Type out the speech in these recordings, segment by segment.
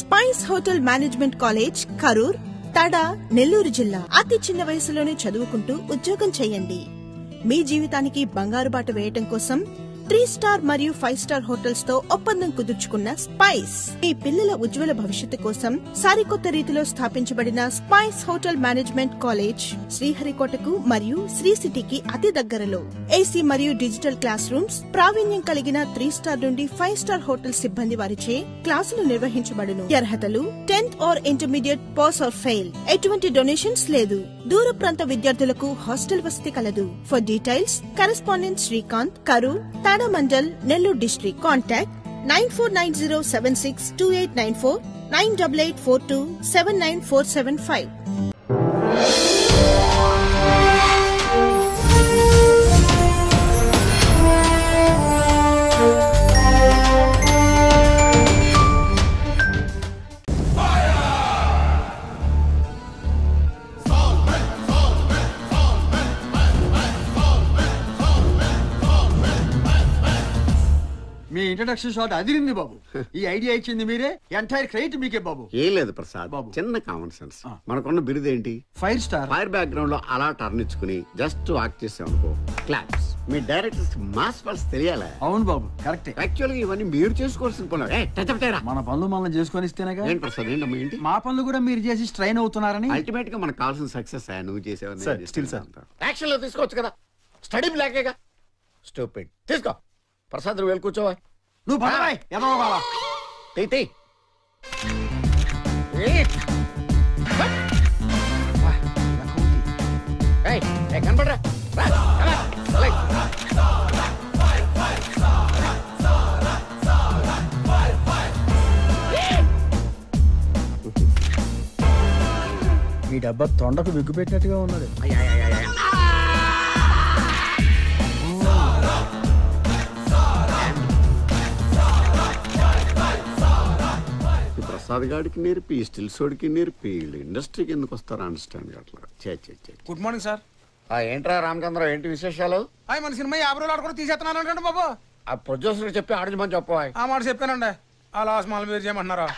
Spice hotel management college Karur Tada Nellore జిల్లా. అతి చిన్న వయసులోనే చదువుకుంటూ ఉద్యోగం చేయండి. మీ జీవితానికి బంగారు బాట వేయటం కోసం 3 స్టార్ మరియు 5 స్టార్ హోటల్స్ తో ఒప్పందం కుదుర్చుకున్న స్పైస్ మీ పిల్లల ఉజ్వల భవిష్యత్తు కోసం సరికొత్త రీతిలో స్థాపించబడిన స్పైస్ హోటల్ మేనేజ్మెంట్ కాలేజ్ శ్రీహరికోటకు మరియు శ్రీ సిటీకి అతి దగ్గరలో. ఏసీ మరియు డిజిటల్ క్లాస్ రూమ్స్, ప్రావీణ్యం కలిగిన 3 స్టార్ నుండి 5 స్టార్ హోటల్ సిబ్బంది వారిచే క్లాసులు నిర్వహించబడును. అర్హతలు 10th or intermediate pass or fail. ఎటువంటి డొనేషన్స్ లేదు. దూర ప్రాంత విద్యార్థులకు హాస్టల్ వసతి కలదు. For details correspondent Srikanth, Karur, Tada mandal, Nellore district. Contact 9490762894 9842799475. మీ ఇంట్రడక్షన్ షాట్ అదిరింది బాబు. ఈ ఐడియా ఇచ్చింది మీరే, ఎంటైర్ క్రెడిట్ మీకే బాబు. ఏం లేదు ప్రసాద్ బాబు, చిన్న కామన్ సెన్స్. మనకున్న బిరుదేంటి? 5 స్టార్. ఫైర్ బ్యాక్గ్రౌండ్ లో అలా టర్న్ ఇచ్చుకుని జస్ట్ వాక్ చేసామనుకో, క్లాప్స్. మీ డైరెక్టర్స్ మాస్ పల్స్ తెలియాలా? అవును బాబు, కరెక్టే. యాక్చువల్ గా ఇవన్నీ మీరు చేసుకోవాల్సిన పనులు. మన పనులు మనం చేసుకొని ఇస్తేనేగా. ఏంటి ప్రసాద్, ఏంటమ్మా ఏంటి? మా పనులు కూడా మీరు చేసి స్ట్రైన్ అవుతున్నారని. అల్టిమేట్ గా మనకు కావాల్సిన సక్సెస్ నువ్వు చేసేవని యాక్షన్ లో తీసుకోవచ్చు కదా, స్టడీ బ్లాకేగా. స్టూపిడ్. తీసుకో ప్రసాద్, నువ్వు వెళ్ళి కూర్చోవా. నువ్వు బాబాయ్ ఏమో బాబా తీ కనపడరా. ఈ డబ్బా తొండకు విగ్గు పెట్టినట్టుగా ఉన్నది. ప్రసాద్ గాడికి నేర్పి, స్టిల్ సోడికి నేర్పి, ఇండస్ట్రీకి ఎందుకు వస్తారో అండర్స్టాండ్ అట్లా. Good morning sir. ఏంట్రా రామచంద్ర, ఏంటి విశేషాలు? మన సినిమా 50 రోజులు ఆడుకుని తీసేస్తున్నాను అంటే బాబు. ఆ ప్రొడ్యూసర్ చెప్పి ఆడించమని చెప్పు. ఆ మాట చెప్పానండి. ఆ లాస్ట్ మాల్ మీరు చేయమంటున్నారా?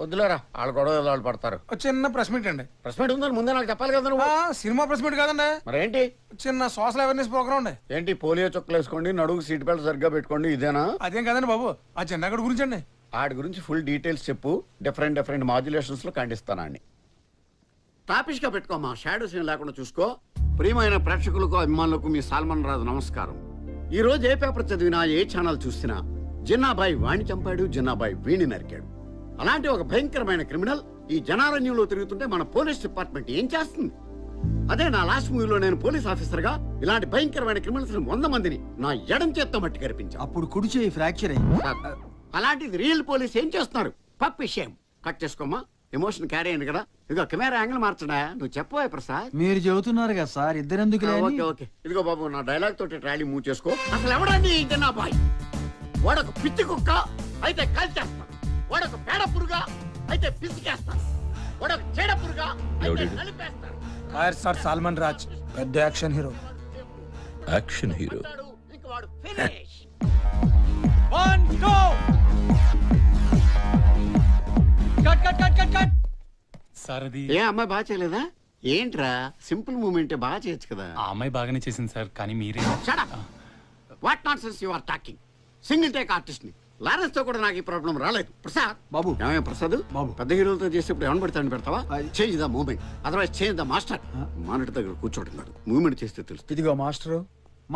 వద్దులేరా, వాళ్ళు గొడవ వాళ్ళు పడతారు. చిన్న ప్రెస్ మీట్ అండి. ప్రెస్ మీట్ ఉందని ముందే నాకు చెప్పాలి కదా నువ్వు. సినిమా ప్రెస్ మీట్ కాదండి. మరేంటి? చిన్న సోషల్ అవేర్నెస్ ప్రోగ్రామ్ అండి. ఏంటి? పోలియో చుక్కలు వేసుకోండి, నడుగు సీట్ బెల్ట్ సరిగ్గా పెట్టుకోండి, ఇదేనా? అదేం కదండి బాబు, ఆ చిన్నగడి గురించి అండి. ఆడి గురించి ఫుల్ డీటెయిల్స్ చెప్పు. డిఫరెంట్ మాడ్యులేషన్స్ లో ఖండిస్తాను. టాపిష్ గా పెట్టుకోమా, షాడోస్ ఏం లేకుండా చూసుకో. ప్రియమైన ప్రేక్షకులకు, అభిమానులకు మీ సాల్మన్ రాజు నమస్కారం. ఈ రోజు ఏ పేపర్ చదివినా, ఏ ఛానల్ చూసినా జిన్నాబాయి వాణ్ణి చంపాడు, జిన్నాబాయి వీణి నరికాడు. అలాంటి ఒక భయంకరమైన క్రిమినల్ ఈ జనారణ్యంలో తిరుగుతుంటే మన పోలీస్ డిపార్ట్మెంట్ ఏం చేస్తుంది? అదే నా లాస్ట్ మూవీలో నేను పోలీస్ ఆఫీసర్ గా ఇలాంటి భయంకరమైన క్రిమినల్స్ 100 మందిని నా ఎడం చేత్తో మట్టి కనిపించా. అప్పుడు కుడి చేయి ఫ్రాక్చర్ అయింది. అలాంటిది రియల్ పోలీస్ ఏం చేస్తున్నారు? పప్ విషయం కట్ చేసుకోమా, ఎమోషన్ క్యారీ అయింది కదా. ఇదిగో కెమెరా యాంగిల్ మార్చడా, నువ్వు చెప్పవా ప్రసాద్? మీరు చెబుతున్నారు కదా సార్, ఇద్దరెందుకు? ఓకే ఇదిగో బాబు, నా డైలాగ్ తోటి ట్రాలీ మూవ్ చేసుకో. అసలు ఎవడండి జనాబాయ్? వాడొక పిచ్చి కుక్క అయితే కాల్చేస్తాను, వాడొక పేడ పురుగా అయితే పిసికేస్తాను, వాడొక చెడ పురుగా అయితే నలిపేస్తాను. సార్ సల్మాన్ రాజ్ పెద్ద యాక్షన్ హీరో. Action hero. ఇంక వాడు finish. 1 2 cut cut cut cut cut. Sir అది ఏ అమ్మాయి బాగా చేయలేదా? ఏంట్రా సింపుల్ మూమెంట్ బాగా చేయొచ్చు కదా. ఆ అమ్మాయి బాగానే చేసింది సార్, కానీ మీరే. Shut up. What nonsense you are talking? Single take artist ని. లారెన్స్ తో కూడా నాకు ఈ ప్రాబ్లం రాలేదు. ప్రసాద్ బాబు, ఏమయ్య ప్రసాద్ బాబు, పెద్ద హీరోలతో చేసేప్పుడు ఏమని పెడతాను పెడతావా? Change the moment, otherwise change the master. Monitor దగ్గర కూర్చోవడం కాదు, మూమెంట్ చేస్తే తెలుసు. ఇదిగో మాస్టరు,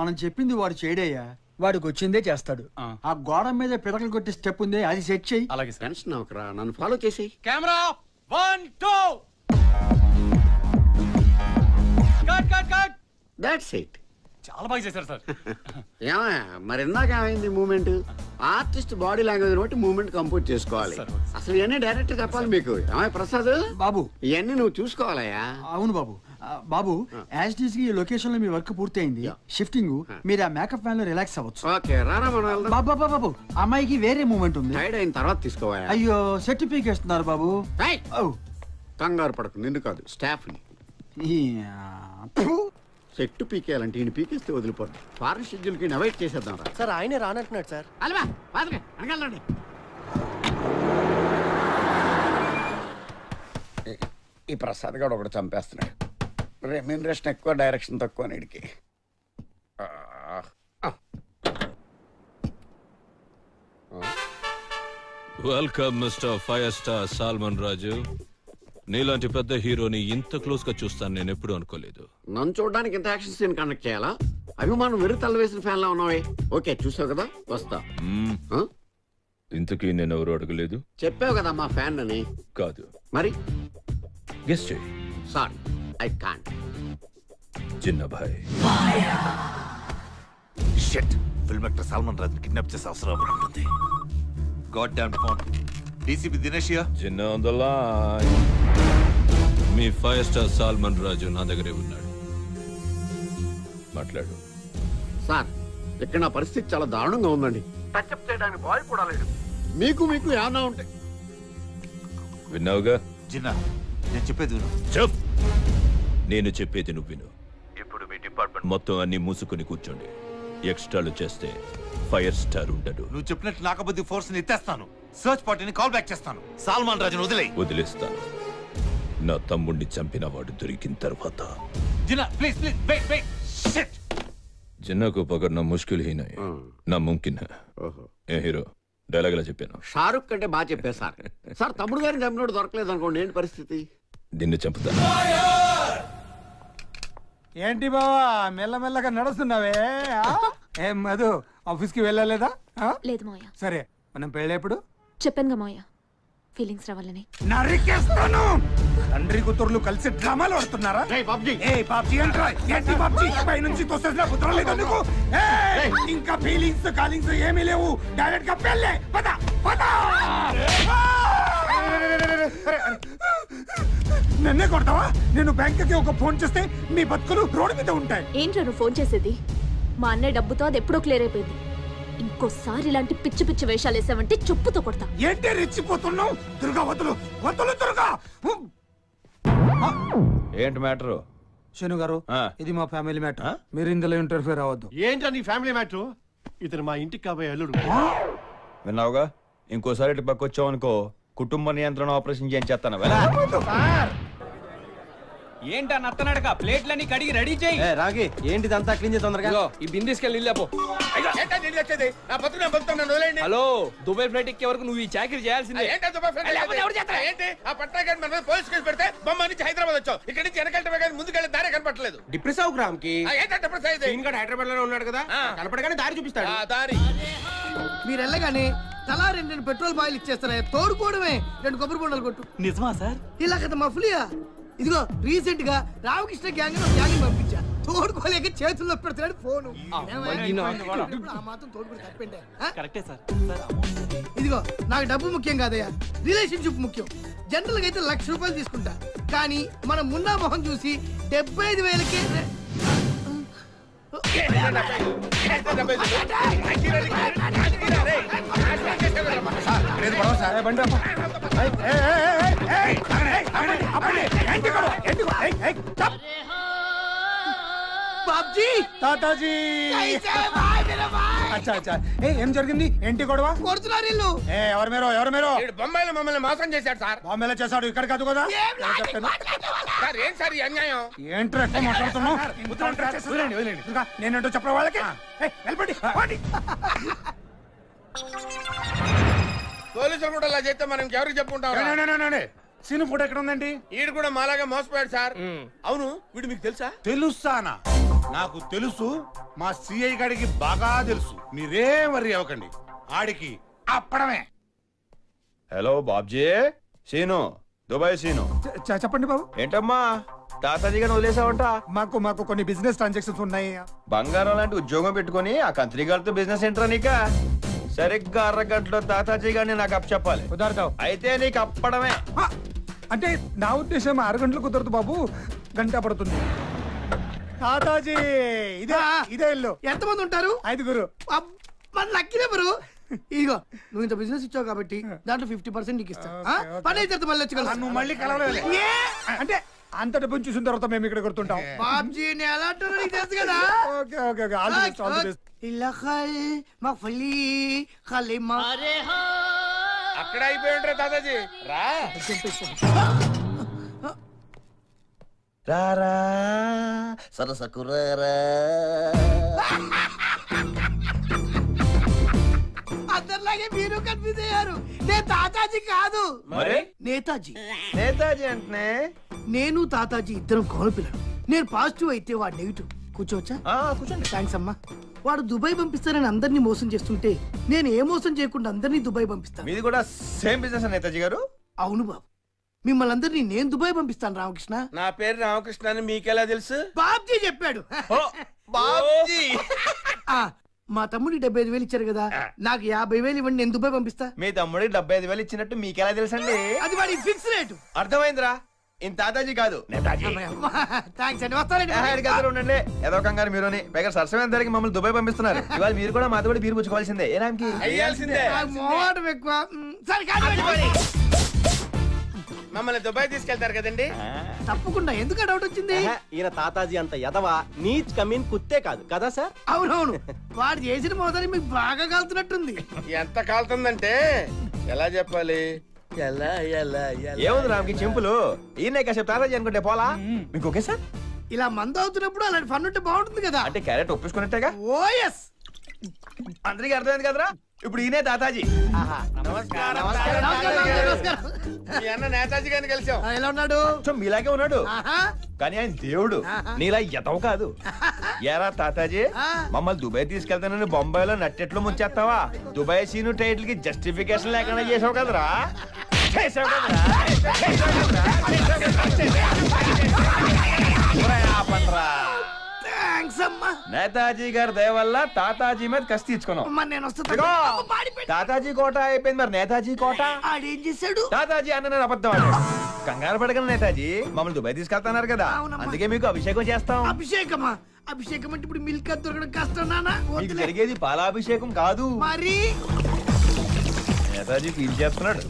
మనం చెప్పింది వాడు చేయడయ్యా, వాడికి వచ్చిందే చేస్తాడు. ఆ గోడ మీద పిడకలు కొట్టి స్టెప్ ఉంది, అది సెట్ చెయ్యి. అలాగే సార్. టెన్షన్ అవకరా, నన్ను ఫాలో చేసేయి. Camera 1 2 cut cut cut. That's it. చాలా బాగా చేశారు సార్. ఏమయ్యా మరి ఇందాక ఏమైంది మూమెంట్? ఆర్టిస్ట్ బాడీ లాంగ్వేజ్ బట్టి మూమెంట్ కంపోజ్ చేసుకోవాలి. అసలు ఇవన్నీ డైరెక్ట్ చెప్పాలి మీకు. ఏమయ్య ప్రసాద్ బాబు, ఇవన్నీ నువ్వు చూసుకోవాలయ్యా. అవును బాబు. బాబు, యాజ్ టీజ్ కి ఈ లొకేషన్ లో మీ వర్క్ పూర్తయింది. షిఫ్టింగ్ మీరు ఆ మేకప్ ఫ్యాన్ లో రిలాక్స్ అవ్వచ్చు. ఓకే రారా మనం వెళ్దాం. బాబు బాబు, అమ్మాయికి వేరే మూమెంట్ ఉంది. టైర్డ్ అయిన తర్వాత తీసుకోవాయా? అయ్యో, సర్టిఫికేట్ ఇస్తున్నారు బాబు. కంగారు పడకు, నిన్ను కాదు స్టాఫ్ ని. సెట్ పీకేయాలంటే ఈయన పీకేస్తే వదిలిపోతుంది. ఫారెన్ షెడ్యూల్ కి అవాయిడ్ చేసేద్దాం రా. సార్ ఆయనే రానంటున్నాడు సార్. అలవా పాదకే అనగలండి. ఈ ప్రసాద్ గారు ఒకటి చంపేస్తున్నాడు. రెమ్యూనరేషన్ ఎక్కువ, డైరెక్షన్ తక్కువ నీడికి. Welcome mister fire star Salmon Raju. నీలాంటి పెద్ద హీరోని ఇంత క్లోజ్ గా చూస్తాను నేను ఎప్పుడు అనుకోలేదు. నన్ను చూడడానికి ఇంత యాక్షన్ సీన్ కండక్ట్ చేయాలా? అభిమానం వెరు తల వేసిన ఫ్యాన్ లా ఉన్నావే. ఓకే, చూసావు కదా, వస్తా. ఇంతకీ నేను ఎవరు అడగలేదు. చెప్పావు కదా మా ఫ్యాన్ అని. కాదు మరి గెస్ట్ చేయి. Sorry, I can't. చిన్నభాయ్. Shit, film actor Salman Raj kidnap చేసే అవసరం ఉంటుంది. God damn phone. DCP Dinesh చిన్న ఆన్ ద లైన్. మీ ఫైర్ స్టార్ సాల్మన్ రాజు నా దగ్గరే ఉన్నాడు. మాట్లాడు. సార్, ఇక్కడ నా పరిస్థితి చాలా దారుణంగా ఉందండి. టచ్అప్ చేయడానికి బాయ్ కూడా లేడు. మీకు ఏమన్నా ఉంటాయి. విన్నావుగా? జిన్నా, నేను చెప్పేది విను. చెప్. నేను చెప్పేది నువ్వు విను. ఇప్పుడు మీ డిపార్ట్మెంట్ మొత్తం అన్ని మూసుకుని కూర్చోండి. ఎక్స్ట్రాలు చేస్తే ఫైర్ స్టార్ ఉండడు. నువ్వు చెప్పినట్టు నాకబద్ది ఫోర్స్ ని ఎత్తేస్తాను. సర్చ్ పార్టీని కాల్ బ్యాక్ చేస్తాను. సల్మాన్ రాజును వదిలేస్తాను. నా తమ్ముడిని చంపిన వాడు దొరికిన తర్వాత. Jinna please please wait wait. Shit. Jinna को पकड़ना मुश्किल ही नहीं ना मुमकिन है. ఏ హీరో డైలాగ్ లా చెప్పాను. షారుఖ్ కంటే బాగా చెప్పారు సార్. సార్, తమ్ముడు గారిని చంపినోడు దొరకలేదు అనుకోండి, ఏంటి పరిస్థితి? నిన్ను చంపుతాను. ఏంటి బావా మెల్లమెల్లగా నడుస్తున్నావే? ఏం మధు, ఆఫీస్ కి వెళ్ళలేదా? లేదు మావయ్య. సరే, మనం పెళ్ళేప్పుడు? చెప్పానుగా మావయ్య, ఫీలింగ్స్ రావాలని. నరికేస్తాను. తండ్రి కూతుర్లు కలిసి డ్రామాలు ఆడుతున్నారా? బాబ్జీ అంటారా? ఏంటి బాబ్జీ పై నుంచి తోసేసిన కుదరలేదు నీకు? ఇంకా ఫీలింగ్స్ కాలింగ్స్ ఏమీ లేవు. డైరెక్ట్ గా పెళ్ళే. పద పద. నన్నే కొడతావా? నేను బ్యాంక్ కి ఒక ఫోన్ చేస్తే మీ బతుకులు రోడ్డు మీద ఉంటాయి. ఏంట్రా నువ్వు ఫోన్ చేసేది? మా అన్నయ్య డబ్బుతో అది ఎప్పుడో క్లియర్ అయిపోయింది. ఇంకోసారి ఇలాంటి పిచ్చి పిచ్చి వేషాలు వేసావంటే చెప్పుతో కొడతా. ఏంటి రెచ్చిపోతున్నావు? దుర్గా వదులు వదులు దుర్గా. ఏంటి మ్యాటర్? శను గారు, ఇది మా ఫ్యామిలీ మ్యాటర్. మీరు ఇందులో ఇంటర్ఫియర్ అవ్వద్దు. ఏంటో నీ ఫ్యామిలీ మ్యాటర్? ఇతను మా ఇంటికి కాబోయే అల్లుడు. విన్నావుగా? ఇంకోసారి ఇటు పక్క వచ్చావు అనుకో, కుటుంబ నియంత్రణ ఆపరేషన్ చేయించేస్తాను. ఏంటా నత్తనడక? ప్లేట్లన్నీ కడిగి రెడీ చేయి. రాగి ఏంటి అంతా క్లీన్ చేసి తొందరగా. ఈ బిందెస్కెళ్ళి వెళ్ళాపో. హలో, దుబాయ్ ఫ్లైట్ ఎక్కే వరకు నువ్వు ఈ చాకరీ చేయాల్సిందే. హైదరాబాద్ వచ్చావు, ఇక్కడ నుంచి వెనకాల ముందుకెళ్ళి దారి కనపడలేదు. డిప్రెస్ అవు గ్రామ్ కి హైదరాబాద్ లోనే ఉన్నాడు కదా, కనపడగానే దారి చూపిస్తాడు. దారి మీరు వెళ్ళగానే తలా 2 పెట్రోల్ బాయిల్ ఇచ్చేస్తారా? తోడుకోవడమే 2 కొబ్బరి బొండలు కొట్టు. నిజమా సార్? ఇలా కదా మఫ్లియా. ఇదిగో రీసెంట్ గా రామకృష్ణ గ్యాంగ్ గ్యాంగ్ పంపించా. తోడుకోలేక చేతుల్లో పెడుతున్నాడు ఫోను. మాత్రం తోడుకుని తప్పండి. కరెక్టే సార్. ఇదిగో, నాకు డబ్బు ముఖ్యం కాదయ్యా, రిలేషన్షిప్ ముఖ్యం. జనరల్ గా అయితే 1,00,000 రూపాయలు తీసుకుంటా, కానీ మన మున్నా మొహం చూసి 75,000కే బాబ్జీ తాతాజీ. అచ్చా అచ్చా. ఏం జరిగింది? ఏంటి గొడవ? కొడుతున్నారు ఇల్లు. ఎవరు మీరు? ఎవరు మీరు? బొంబాయిలో మమ్మల్ని మోసం చేశాడు సార్. బాంబేలో చేశాడు, ఇక్కడ కాదు కదా. సార్ ఏం సార్ ఈ అన్యాయం? ఏంట్రా ఎక్కువ మాట్లాడుతున్నావు? నేనేంటో చెప్పరా వాళ్ళకి? వెళ్ళండి. పోలీసులు కూడా ఇలా చేస్తే మనం ఎవరికి చెప్పుకుంటాం? సీను ఫోటో ఎక్కడ ఉందండి? వీడు కూడా మాలాగా మోసపోయాడు సార్. అవును, వీడు మీకు తెలుసా? తెలుసానా? నాకు తెలుసు, మా సిఐ గారికి బాగా తెలుసు. మీరేం వర్రీ అవ్వకండి, ఆడికి అప్పడమే. హలో బాబ్జీ. సీను, దుబాయ్ సీను. చెప్పండి బాబు. ఏంటమ్మా తాతాజీ గారిని వదిలేసావంట? మాకు కొన్ని బిజినెస్ ట్రాన్సాక్షన్స్ ఉన్నాయి. బంగారం లాంటి ఉద్యోగం పెట్టుకుని ఆ కంత్రి గారితో బిజినెస్ ఏంట్రా నీక? సరిగ్గా 1/2 గంటలో తాతాజీ గారిని నాకు అప్ చెప్పాలి. కుదరతావు అయితే నీకు అప్పడమే. అంటే నా ఉద్దేశం 6 గంటలు కుదరదు బాబు, గంట పడుతుంది. తాతాజీ ఇదే ఇల్లు. ఎంతమంది ఉంటారు? 5గురు. Lucky number. ఇదిగో, నువ్వు ఇంత బిజినెస్ ఇచ్చావు కాబట్టి దాంట్లో 50% నీకు ఇస్తాను. పని అయితే మళ్ళీ వచ్చి నువ్వు మళ్ళీ కలవలేదు అంటే అంత డబ్బుని చూసిన తర్వాత మేము ఇక్కడ గుర్తుంటాం. బాబ్జీ నేను ఎలా అంటారో నీకు తెలుసు కదా. Okay okay okay, all the best, all the best. అక్కడ అయిపోయి ఉంటారు దాదాజీ. రా రారా సరసకు రారా. అందరిలాగే మీరు కన్ఫ్యూజ్ అయ్యారు. నేను తాతాజీ కాదు, మరి నేతాజీ. నేతాజీ అంటే నేను తాతాజీ ఇద్దరం కోన పిల్లలు. నేను పాజిటివ్ అయితే వాడు నెగిటివ్. కూర్చోవచ్చా? కూర్చోండి. థ్యాంక్స్ అమ్మా. వాడు దుబాయ్ పంపిస్తానని అందరినీ మోసం చేస్తుంటే నేను ఏ మోసం చేయకుండా అందరినీ దుబాయ్ పంపిస్తాను. మీది కూడా సేమ్ బిజినెస్ నేతాజీ గారు? అవును బాబు, మిమ్మల్ని అందరినీ నేను దుబాయ్ పంపిస్తాను. రామకృష్ణ. నా పేరు రామకృష్ణ అని మీకెలా తెలుసు? బాబ్జీ చెప్పాడు. బాబ్జీ. మా తమ్ముడికి 75,000 ఇచ్చారు కదా, నాకు 50,000 ఇవ్వండి, నేను దుబాయ్ పంపిస్తా. మీ తమ్ముడికి 75,000 ఇచ్చినట్టు మీకెలా తెలుసండి? అది వాడి ఫిక్స్ రేటు. అర్థమైందిరా. ఇంత తాతాజీ కాదు నేతాజీ. థ్యాంక్స్ అండి, వస్తానండి. ఉండండి, ఏదో కంగారు మీరుని. పైగా సరసమైన ధరకి మమ్మల్ని దుబాయ్ పంపిస్తున్నారు. ఇవాళ మీరు కూడా మాతో కూడా బీరు పుచ్చుకోవాల్సిందే. ఏ రామ్కి? మోహం ఎక్కువ. సరే కాదు, మమ్మల్ని దుబాయ్ తీసుకెళ్తారు కదండి? తప్పకుండా. ఎందుకు డౌట్ వచ్చింది? ఈయన తాతాజీ అంత ఎదవా నీచ్ కమీన్ కుత్తే కాదు కదా సార్? అవునవును, వాడు చేసిన మోసాన్ని మీకు బాగా కాలుతున్నట్టుంది. ఎంత కాలుతుందంటే ఎలా చెప్పాలి? ఎలా ఎలా ఏముంది రామ్కి చింపులు. ఈయన కాసేపు తాతాజీ అనుకుంటే పోలా మీకు. Okay sir. ఇలా మందు అవుతున్నప్పుడు అలాంటి ఫన్ ఉంటే బాగుంటుంది కదా. అంటే క్యారెట్ ఒప్పించుకున్నట్టేగా. ఓ ఎస్, అందరికీ అర్థమైంది కదరా. ఇప్పుడు ఈయనే తాతాజీ. నమస్కారం. మీ అన్న నేతాజీ గారిని కలిసాం. ఎలా ఉన్నాడు? మీలాగే ఉన్నాడు, కానీ ఆయన దేవుడు. నీలా ఎదవ కాదు. ఏరా తాతాజీ, మమ్మల్ని దుబాయ్ తీసుకెళ్తానని బొంబాయిలో నట్టెట్లు ముంచేస్తావా? దుబాయ్ సీను టైటిల్ కి జస్టిఫికేషన్ లేకుండా చేసావు కదరా. నేతాజీ గారి దయ వల్ల తాతాజీ మీద కసి తీర్చుకున్నాం. నేను తాతాజీ కోట అయిపోయింది, మరి నేతాజీ కోట ఆడేం చేశాడు? తాతాజీ అన్న నేను అబద్ధం ఆడాడు. కంగారు పడగలను నేతాజీ, మమ్మల్ని దుబాయ్ తీసుకెళ్తున్నారు కదా, అందుకే మీకు అభిషేకం చేస్తాం. అభిషేకమా? అభిషేకం అంటే ఇప్పుడు మిల్క్ దొరకడం కష్టం నాన్న. మీకు జరిగేది పాలాభిషేకం కాదు. మరి నేతాజీ ఫీల్ చేస్తున్నాడు.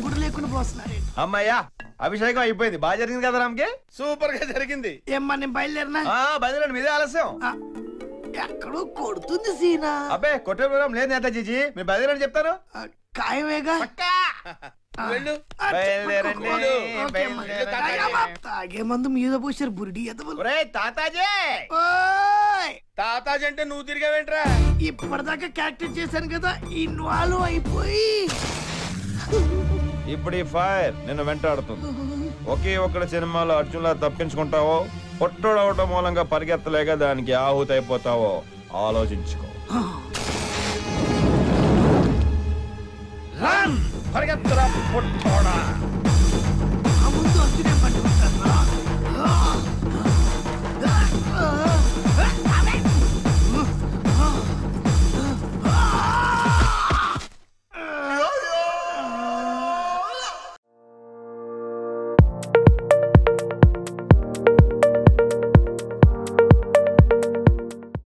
కూడా లేకుండా పోస్తున్నాడు. అమ్మయ్యా, అభిషేకం అయిపోయింది. బాగా జరిగింది కదా రామ్కి? సూపర్ గా జరిగింది. ఏమ్మా నేను బయలుదేరినా? బయలుదేరండి, మీదే ఆలస్యం. ఎక్కడో కొడుతుంది సీనా. అబ్బే కొట్టే ప్రోగ్రాం లేదు నేతాజీ, మీరు బయలుదేరని చెప్తాను. ఖాయమేగా. తాగే మందు మీద పోసారు బురిడి. తాతాజీ తాతాజీ అంటే నువ్వు తిరిగావేంట్రా? ఇప్పటిదాకా క్యారెక్టర్ చేశాను కదా, ఇన్వాల్వ్ అయిపోయి ఇప్పుడు ఈ ఫైర్ నిన్ను వెంటాడుతుంది. ఒకే ఒక్కడ సినిమాలో అర్జున్లా తప్పించుకుంటావో, పొట్టోడవటం మూలంగా పరిగెత్తలేక దానికి ఆహుతి అయిపోతావో ఆలోచించుకో.